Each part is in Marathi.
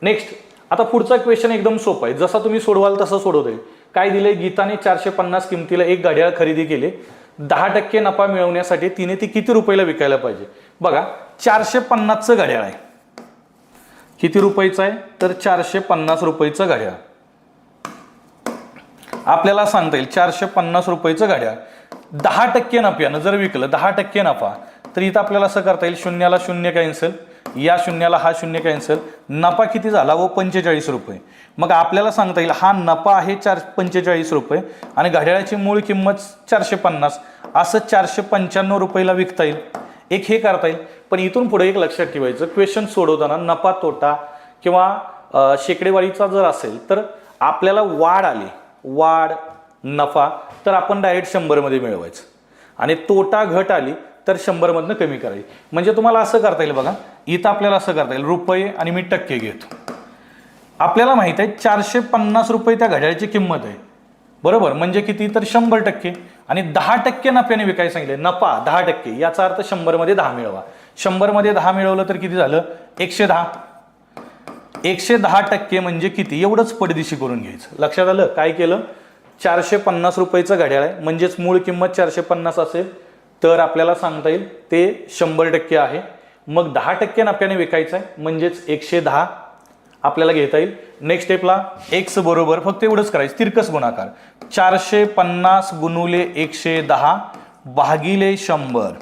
नेक्स्ट, आता पुढचा क्वेश्चन एकदम सोपा आहे, जसा तुम्ही सोडवाल तसं सोडवता येईल. काय दिले, गीताने 450 किमतीला एक घड्याळ खरेदी केले. 10% नफा मिळवण्यासाठी तिने ती किती रुपयाला विकायला पाहिजे. बघा 450चं घड्याळ आहे, किती रुपयाचं आहे तर 450 रुपयाचं घड्याळ. आपल्याला सांगता येईल 450 रुपयाचं घड्याळ 10% नफ्यानं जर विकलं, 10% नफा, तर इथं आपल्याला असं करता येईल, शून्याला शून्य कॅन्सल, या शून्याला हा शून्य कॅन्सल, नफा किती झाला व 45 रुपये. मग आपल्याला सांगता येईल हा नफा आहे 45 रुपये आणि घड्याळाची मूळ किंमत 450, असं 495 रुपयाला विकता येईल. एक हे करता येईल. पण इथून पुढे एक लक्षात ठेवायचं, क्वेश्चन सोडवताना नफा तोटा किंवा शेकडेवारीचा जर असेल तर आपल्याला वाढ आली, वाढ नफा, तर आपण डायरेक्ट 100 मध्ये मिळवायचं आणि तोटा घट आली तर 100 मधनं कमी करायची. म्हणजे तुम्हाला असं करता येईल बघा, इथं आपल्याला असं करता येईल, रुपये आणि मी टक्के घेतो. आपल्याला माहित आहे 450 रुपये त्या घड्याळाची किंमत आहे, बरोबर, म्हणजे किती तर 100% आणि 10% नफ्याने विकायला सांगितले. नफा 10%, याचा अर्थ 100 मध्ये 10 मिळवा. 100 मध्ये 10 मिळवलं तर किती झालं 110. 110% म्हणजे किती, एवढंच पडदिशी करून घ्यायचं. लक्षात आलं. काय केलं, 450 रुपयाचं घड्याळ आहे, म्हणजेच मूळ किंमत 450 असेल तर आपल्याला सांगता येईल ते 100% आहे. मग 10% नफ्याने विकायचं आहे, म्हणजेच 110 आपल्याला घेता येईल. नेक्स्ट स्टेपला एक्स बरोबर फक्त एवढंच करायचं, तिरकस गुणाकार, 450 गुणुले 110 भागिले 100.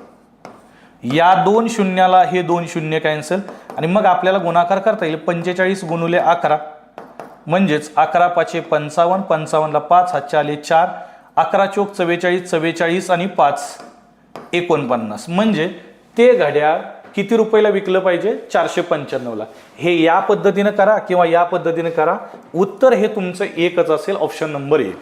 या दोन शून्याला हे दोन शून्य कॅन्सल आणि मग आपल्याला गुणाकार करता येईल 45 गुणुले 11, म्हणजेच 11 पाचे 55, 55ला 5 हातच्या आले 4, 11 चोक 44, 44 आणि 5 49. म्हणजे ते घड्याळ किती रुपयाला विकलं पाहिजे 495ला. हे या पद्धतीने करा किंवा या पद्धतीने करा, उत्तर हे तुमचं एकच असेल, ऑप्शन नंबर 1.